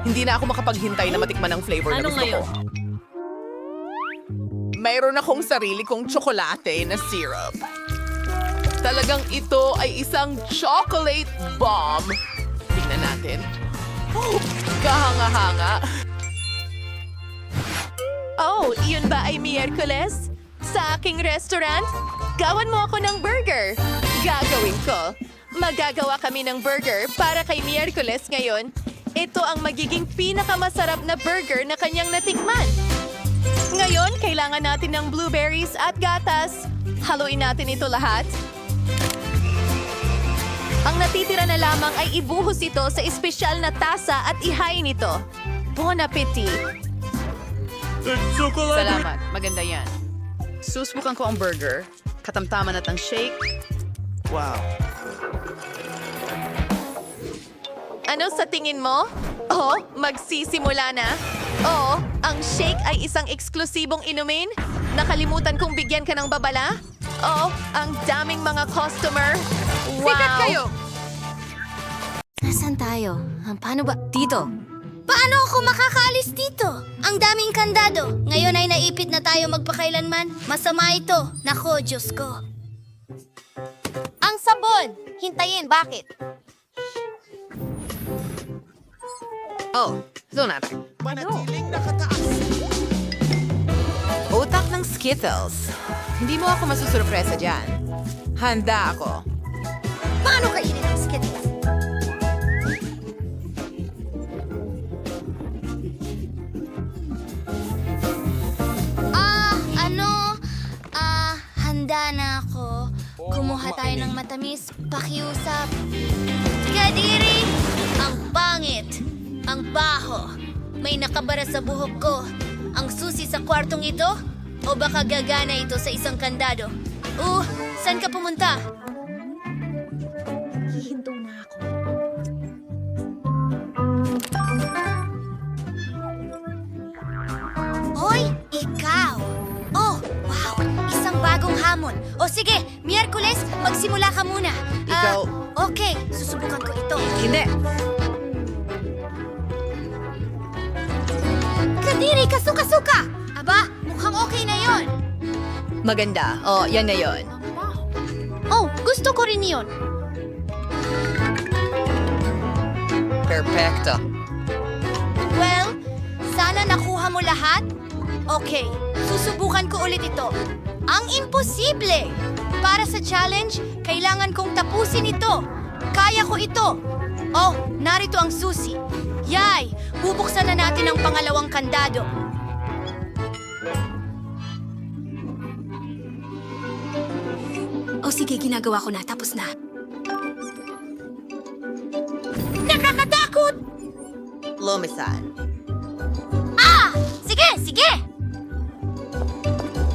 Hindi na ako makapaghintay na matikman ang flavor na gusto ko. Mayroon akong sarili kong tsokolate na syrup. Talagang ito ay isang chocolate bomb. Tingnan natin. Oh, kahanga-hanga. Oh, yun ba ay Miyerkules? Sa aking restaurant? Gawan mo ako ng burger. Gagawin ko. Magagawa kami ng burger para kay Miyerkules ngayon. Ito ang magiging pinakamasarap na burger na kanyang natikman. Ngayon, kailangan natin ng blueberries at gatas. Haluin natin ito lahat. Ang natitira na lamang ay ibuhos ito sa espesyal na tasa at ihain ito. Bon appetit! Chocolate! Salamat. Maganda yan. Susubukan ko ang burger. Katamtaman at ang shake. Wow. Ano sa tingin mo? Oh, magsisimula na. Oo, ang shake ay isang eksklusibong inumin. Nakalimutan kong bigyan ka ng babala. Oh, ang daming mga customer. Wow! Sikat kayo! Nasaan tayo? Paano ba? Dito. Paano ako makakaalis dito? Ang daming kandado. Ngayon ay naipit na tayo magpakailanman. Masama ito. Nako, Diyos ko. Ang sabon! Hintayin, bakit? Oh, so natin. Utak ng Skittles. Hindi mo ako masusurpresa dyan. Handa ako. Paano kainin ang Skittles? Handa na ako. Kumuha tayo ng matamis, pakiusap. Kadiri! Ang pangit! Ang baho! May nakabara sa buhok ko. Ang susi sa kwartong ito? O baka gagana ito sa isang kandado? Saan ka pumunta? Hihinto na ako. Hoy! Ikaw! Oh, wow! Isang bagong hamon. O sige, Miyerkules, magsimula ka muna. Ikaw. Okay, susubukan ko ito. Hindi. Kadiri, kasuka-suka! Aba, mukhang okay na yon. Maganda. Oh, yan na yon. Oh, gusto ko rin yon. Perfecto. Well, sana nakuha mo lahat. Okay, susubukan ko ulit ito. Ang imposible! Para sa challenge, kailangan kong tapusin ito. Kaya ko ito. Oh, narito ang susi. Yay! Bubuksan na natin ang pangalawang kandado. Oh, sige, ginagawa ko na. Tapos na. Nakakatakot! Lumisan. Ah! Sige, sige!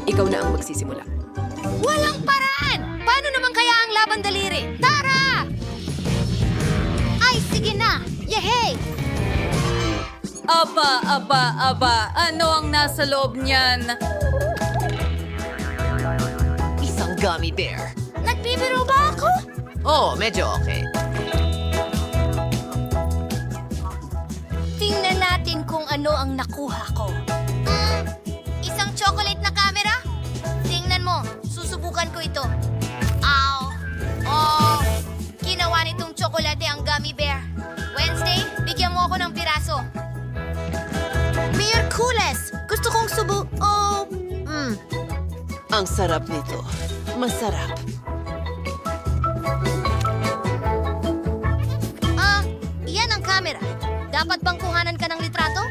Ikaw na ang magsisimula. Walang paraan! Paano naman kaya ang laban daliri? Tara! Ay, sige na! Yehey! Aba. Ano ang nasa loob niyan? Isang gummy bear. Nagbibiro ba ako? Oh, medyo okay. Tingnan natin kung ano ang nakuha ko. Isang chocolate na camera? Tingnan mo, susubukan ko ito. Ow! Oh! Ginawa nitong tsokolate ang gummy bear. Wednesday, bigyan mo ako ng piraso. Miyerkules! Gusto kong Ang sarap nito. Masarap. Iyan ang camera. Dapat bang kuhanan ka ng litrato?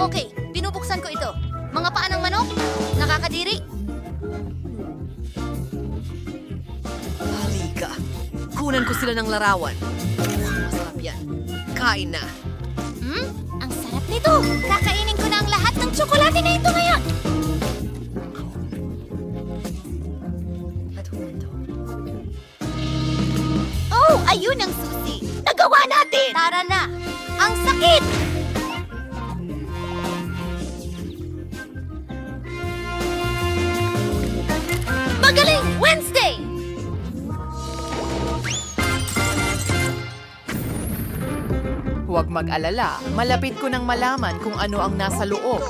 Okay. Binubuksan ko ito. Mga paa ng manok? Nakakadiri? Halika. Kunan ko sila ng larawan. Masarap yan. Kain na. Ang sarap nito! Kakainin ko na ang lahat ng tsokolate na ito ngayon! Oh, ayun ang susi! Nagawa natin! Tara na! Ang sakit! Magaling! Wednesday! Huwag mag-alala. Malapit ko nang malaman kung ano ang nasa loob.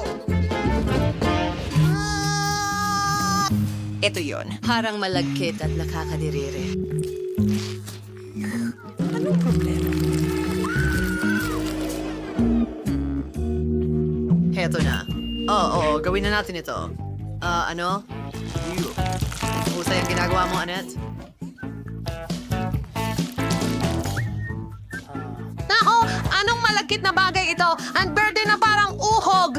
Ito yon. Parang malagkit at nakakadirire. Anong problema? Heto na. Oo, gawin na natin ito. Ano? Husay ang ginagawa mo, Annette? Nako! Anong malagkit na bagay ito? Ang birthday na parang uhog!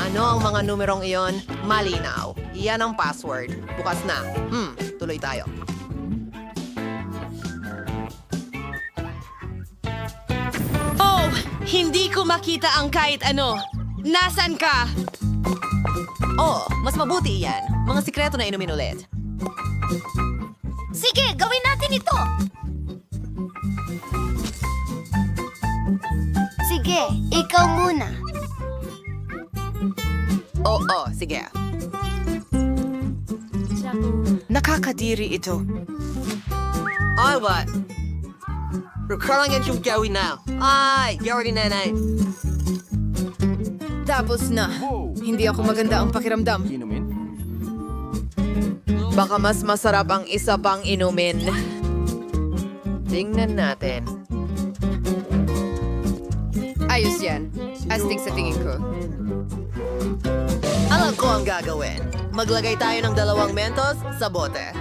Ano ang mga numerong iyon? Malinaw. Iyan ang password. Bukas na. Tuloy tayo. Oh, hindi ko makita ang kahit ano. Nasaan ka? Oh, mas mabuti iyan. Mga sikreto na inumin ulit. Sige, gawin natin ito! Sige, ikaw muna. Oo, sige. Nakakadiri ito. Ay, what? Kailangan yung gawin na. Ay, gawin na na. Tapos na. Hindi ako maganda ang pakiramdam. Baka mas masarap ang isa pang inumin. Tingnan natin. Ayos yan. Astig sa tingin ko. Alam ko ang gagawin. Maglagay tayo ng 2 Mentos sa bote.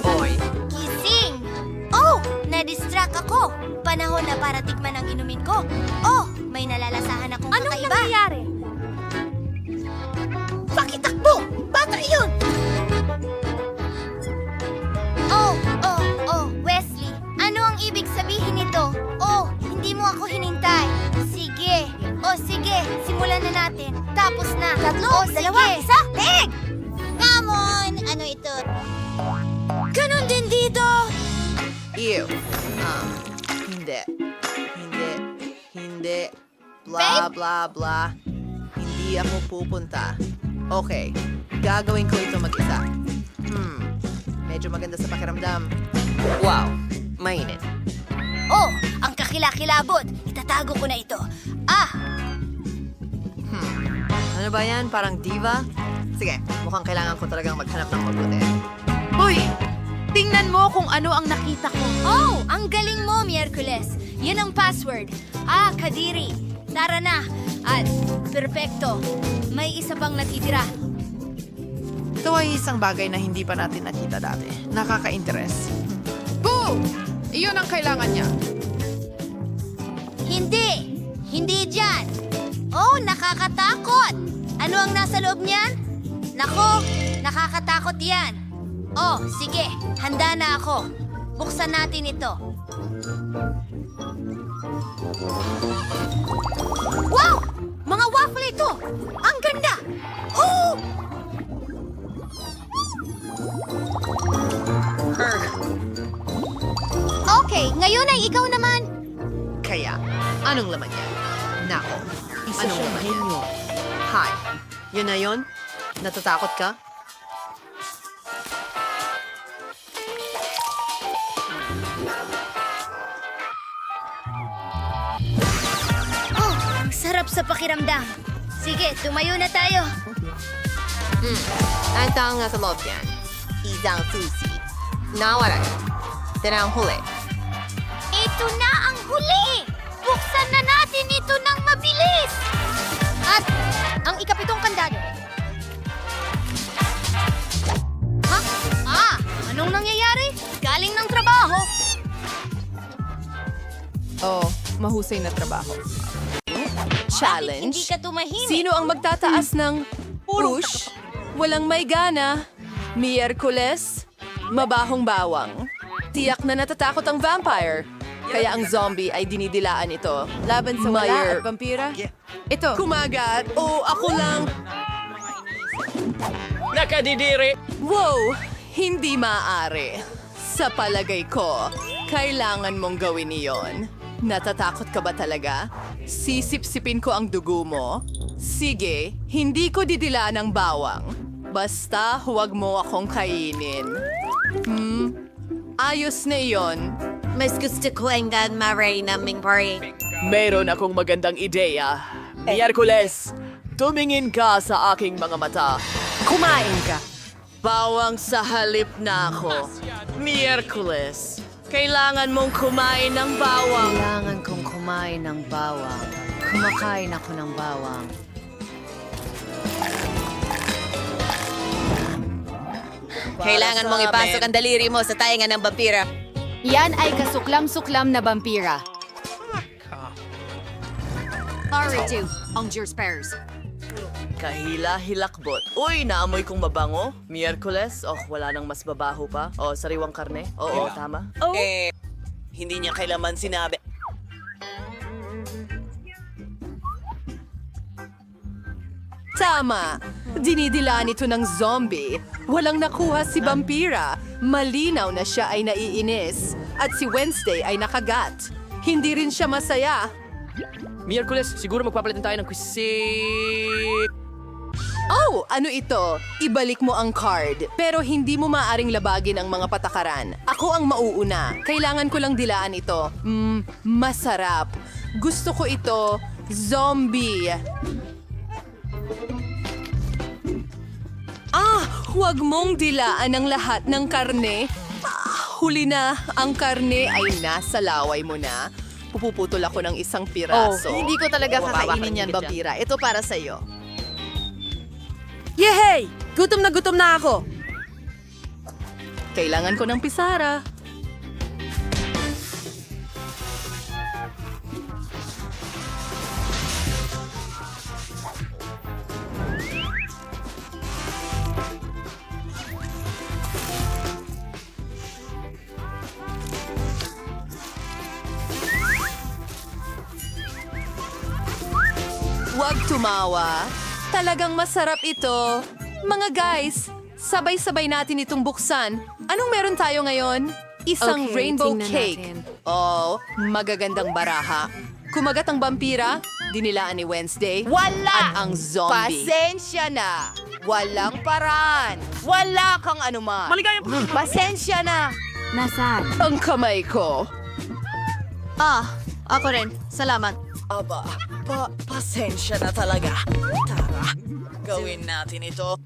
Oy, Gising! Oh, na-distract ako. Panahon na para tikman ang inumin ko. Oh, may nalalasahan akong kakaiba. Anong nangyayari? Pakitakbo! Bata yun! Oh, Wesley. Ano ang ibig sabihin nito? Oh, hindi mo ako hinintay. Sige. Oh, sige. Simulan na natin. Tapos na. 3, 2, 1, 1. Tig! Come on! Ano ito? Ganon din dito! ew. Hindi. Blah, blah, blah. Hindi ako pupunta. Okay, gagawin ko ito mag-isa. Medyo maganda sa pakiramdam. Wow, mainit. Oh, ang kakilakilabot. Itatago ko na ito. Ano ba yan? Parang diva? Sige, mukhang kailangan ko talagang maghanap ng mabuti. Uy! Tingnan mo kung ano ang nakita ko. Oh, ang galing mo, Miyerkules. Yan ang password. Kadiri. Tara na. At, perfecto. May isa pang natitira. Ito ay isang bagay na hindi pa natin nakita dati. Nakaka-interest. Iyon ang kailangan niya. Hindi! Hindi dyan! Oh, nakakatakot! Ano ang nasa loob niyan? Nako, nakakatakot yan. Oh, sige, handa na ako. Buksan natin ito. Wow! Mga waffle ito! Ang ganda! Oh! Okay, ngayon ay ikaw naman. Kaya, anong laman yan? Nako, anong laman yan? Hi, yun na yun? Natatakot ka? Oh, ang sarap sa pakiramdam. Sige, tumayo na tayo. Ang taong nasa loob yan. Isang susi. Nawala. Ito ang huli. Ito na ang huli! Buksan na natin ito ng mabilis! At ang ikapitong kandado. Ha? Ah, anong nangyayari? Galing ng trabaho. Oh, mahusay na trabaho. Challenge? Hindi ka tumahimik. Sino ang magtataas ng push? Walang may gana. Miyerkules, mabahong bawang. Tiyak na natatakot ang vampire. Kaya ang zombie ay dinidilaan ito. Laban sa wala at vampira? Ito. Kumagat. Oh, ako lang. Nakadidiri! Wow! Hindi maaari. Sa palagay ko, kailangan mong gawin iyon. Natatakot ka ba talaga? Sisipsipin ko ang dugo mo? Sige, hindi ko didilaan ng bawang. Basta huwag mo akong kainin. Ayos na iyon. Mas gusto ko ang maray naming pari. Meron akong magandang ideya. Miyerkules, tumingin ka sa aking mga mata. Kumain ka. Bawang sa halip na ako. Miyerkules, kailangan mong kumain ng bawang. Kailangan kong kumain ng bawang. Kumakain ako ng bawang. Kailangan mong ipasok ang daliri mo sa tainga ng vampira. Yan ay kasuklam-suklam na vampira. R2, ang Dear Spares. Kahila hilakbot. Uy, naamoy kong mabango. Miyerkules, oh, wala nang mas babaho pa. Oh, sariwang karne. Oo, tama. Hindi niya kailaman sinabi. Tama. Dinidilaan ito ng zombie. Walang nakuha si vampira. Malinaw na siya ay naiinis. At si Wednesday ay nakagat. Hindi rin siya masaya. Miyerkules, siguro magpapalitan tayo ng quiz. Oh, ano ito? Ibalik mo ang card. Pero hindi mo maaring labagin ang mga patakaran. Ako ang mauuna. Kailangan ko lang dilaan ito. Masarap. Gusto ko ito. Zombie. Huwag mong dilaan ang lahat ng karne. Huli na. Ang karne ay nasa laway mo na. Pupuputol ako ng isang piraso. Hindi ko talaga kakainin yan, vampira. Ito para sa'yo. Yehey! Gutom na ako. Kailangan ko ng pisara. Huwag tumawa. Talagang masarap ito. Mga guys, sabay-sabay natin itong buksan. Anong meron tayo ngayon? Isang Okay, rainbow tingnan cake. natin. Oh, magagandang baraha. Kumagat ang vampira, dinilaan ni Wednesday. Wala! At ang zombie. Pasensya na. Walang paraan. Wala kang anuman. Pasensya na. Nasaan? Ang kamay ko. Ako rin. Salamat. Aba, pasensya na talaga. Tara, gawin natin ito.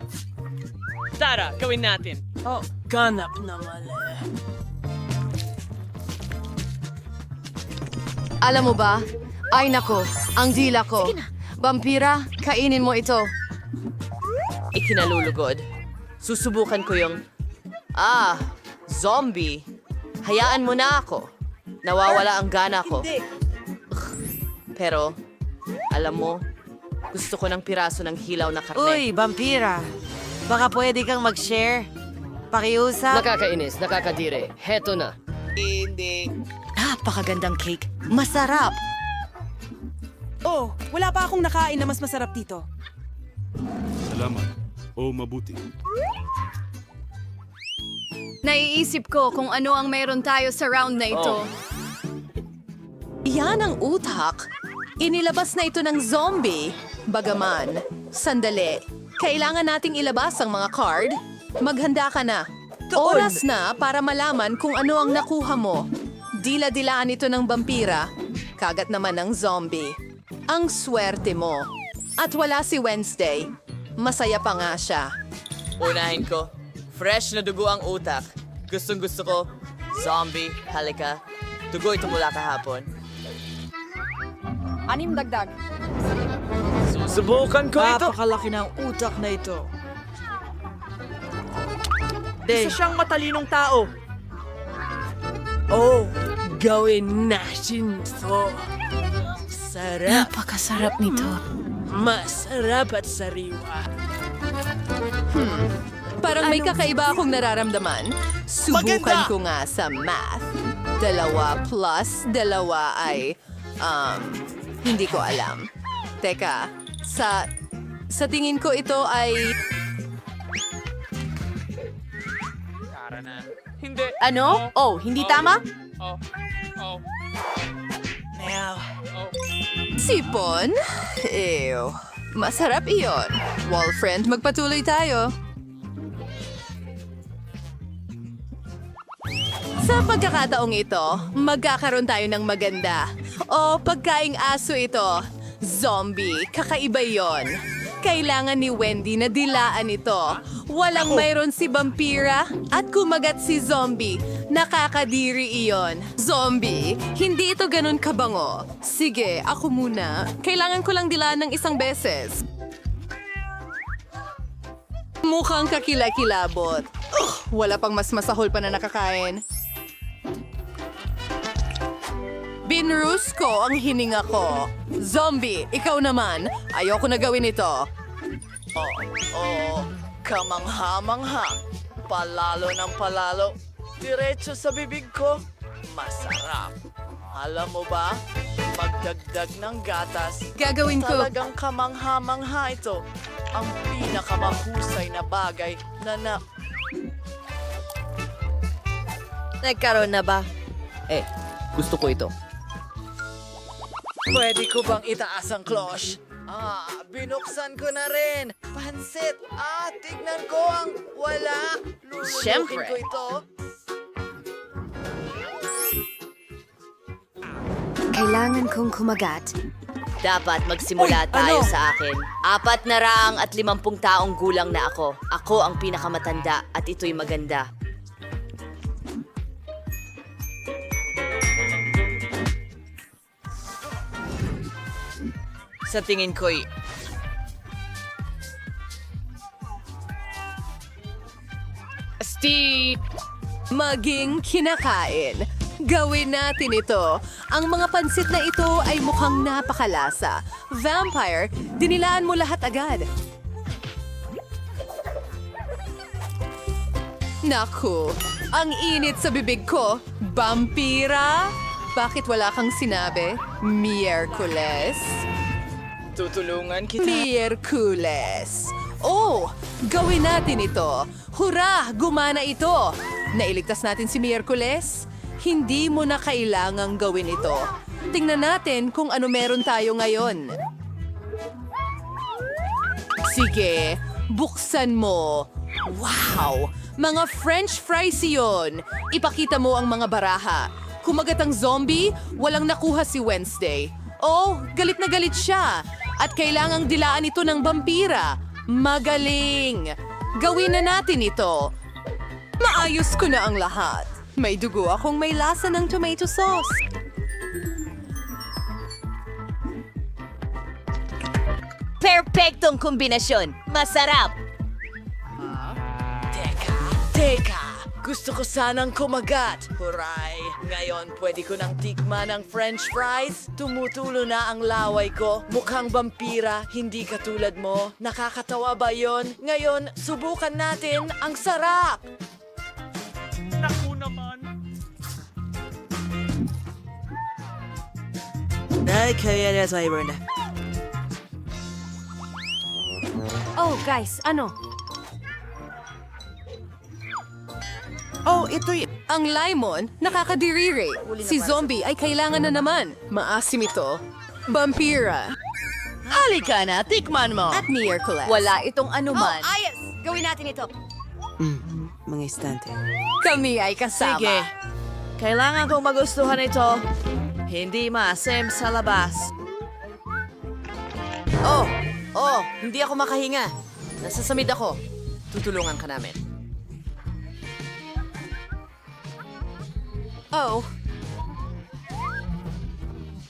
Tara, gawin natin. Oh, ganap na mali. Alam mo ba? Ay nako, ang dila ko. Vampira, kainin mo ito. Ikinalulugod. Susubukan ko yung... zombie. Hayaan mo na ako. Nawawala ang gana ko. Pero, alam mo, gusto ko ng piraso ng hilaw na karne. Uy, vampira. Baka pwede kang mag-share. Pakiusap. Nakakainis, nakakadire. Heto na. Hindi. Napakagandang cake. Masarap. Oh, wala pa akong nakain na mas masarap dito. Salamat. O mabuti. Naiisip ko kung ano ang meron tayo sa round na ito. Yan ang utak. Inilabas na ito ng zombie. Bagaman, sandali. Kailangan nating ilabas ang mga card. Maghanda ka na. Oras na para malaman kung ano ang nakuha mo. Dila-dilaan ito ng vampira. Kagat naman ng zombie. Ang swerte mo. At wala si Wednesday. Masaya pa nga siya. Unahin ko. Fresh na dugo ang utak. Gustong gusto ko. Zombie, halika. Dugo ito mula kahapon. 6 dagdag. Susubukan ko ito. Napakalaki ng utak na ito. Isa siyang matalinong tao. Oh, gawin natin to. Sarap. Napakasarap nito. Masarap at sariwa. Parang may kakaiba akong nararamdaman. Subukan ko nga sa math. 2 plus 2 ay, hindi ko alam. Teka, sa tingin ko ito ay... Hindi. Ano? Oh, hindi tama? Sipon? Ew. Masarap iyon. Wall friend, magpatuloy tayo. Sa pagkakataong ito, magkakaroon tayo ng maganda. O pagkaing aso ito. Zombie, kakaiba yon. Kailangan ni Wendy na dilaan ito. Walang mayroon si vampira at kumagat si zombie. Nakakadiri iyon. Zombie, hindi ito ganun kabango. Sige, ako muna. Kailangan ko lang dilaan ng isang beses. Mukhang kakilakilabot. Wala pang mas masahol pa na nakakain. Binrus ko ang hininga ko. Zombie, ikaw naman. Ayoko na gawin ito. Kamangha-mangha. Palalo ng palalo. Diretso sa bibig ko. Masarap. Alam mo ba? Magdagdag ng gatas. Gagawin ko. Talagang kamangha-mangha ito. Ang pinakamahusay na bagay na Nagkaroon na ba? Gusto ko ito. Pwede ko bang itaas ang cloche? Binuksan ko na rin. Pansit. Tignan ko ang wala. Lulukin Siyempre. ko ito. Kailangan kong kumagat. Dapat magsimula tayo sa akin. 4 na rang at 50 taong gulang na ako. Ako ang pinakamatanda at ito'y maganda. Sa tingin ko'y... Steve! Maging kinakain. Gawin natin ito. Ang mga pansit na ito ay mukhang napakalasa. Vampire, dinilaan mo lahat agad. Naku, ang init sa bibig ko. Vampira? Bakit wala kang sinabi? Miyerkules? Tutulungan kita. Miyerkules. Oh, gawin natin ito. Hurra! Gumana ito! Nailigtas natin si Miyerkules. Hindi mo na kailangang gawin ito. Tingnan natin kung ano meron tayo ngayon. Sige, buksan mo. Wow! Mga French fries iyon. Ipakita mo ang mga baraha. Kumagat ang zombie, walang nakuha si Wednesday. Oh, galit na galit siya. At kailangang dilaan ito ng vampira. Magaling! Gawin na natin ito. Maayos ko na ang lahat. May dugo akong may lasa ng tomato sauce. Perpektong kombinasyon. Masarap. Teka, Gusto ko sanang kumagat. Huray! Ngayon, pwede ko nang tikman ang french fries. Tumutulo na ang laway ko. Mukhang vampira, hindi katulad mo. Nakakatawa ba yon? Ngayon, subukan natin. Ang sarap! Naku naman. Ay, kaya na tayo na. Oh, guys, ano? Oh, ito'y... Ang lemon, nakakadiriri. Si zombie ay kailangan na naman. Maasim ito. Vampira. Halika na, tikman mo. At Miraculous. Wala itong anuman. Oh, ayos! Gawin natin ito. Mga istante. Kami ay kasama. Sige. Kailangan kong magustuhan ito. Hindi maasim sa labas. Oh, hindi ako makahinga. Nasasamid ako. Tutulungan ka namin. Oh.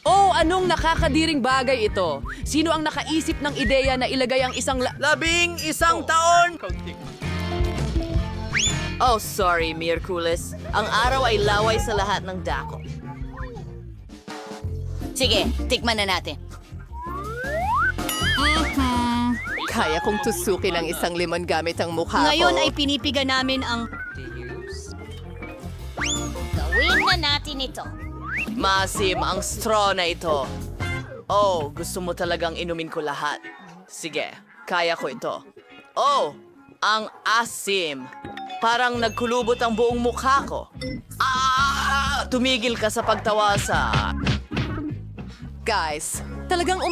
Oh, anong nakakadiring bagay ito? Sino ang nakaisip ng ideya na ilagay ang isang 11 taon! Oh, sorry, Miraculous. Ang araw ay laway sa lahat ng dako. Sige, tikman na natin. Kaya kong tusukin ang isang lemon gamit ang mukha Ngayon ko. ay pinipiga namin ang... Gawin na natin ito. Maasim ang straw na ito. Oh, gusto mo talagang inumin ko lahat. Sige, kaya ko ito. Oh, ang asim. Parang nagkulubot ang buong mukha ko. Tumigil ka sa pagtawa sa... Guys, talagang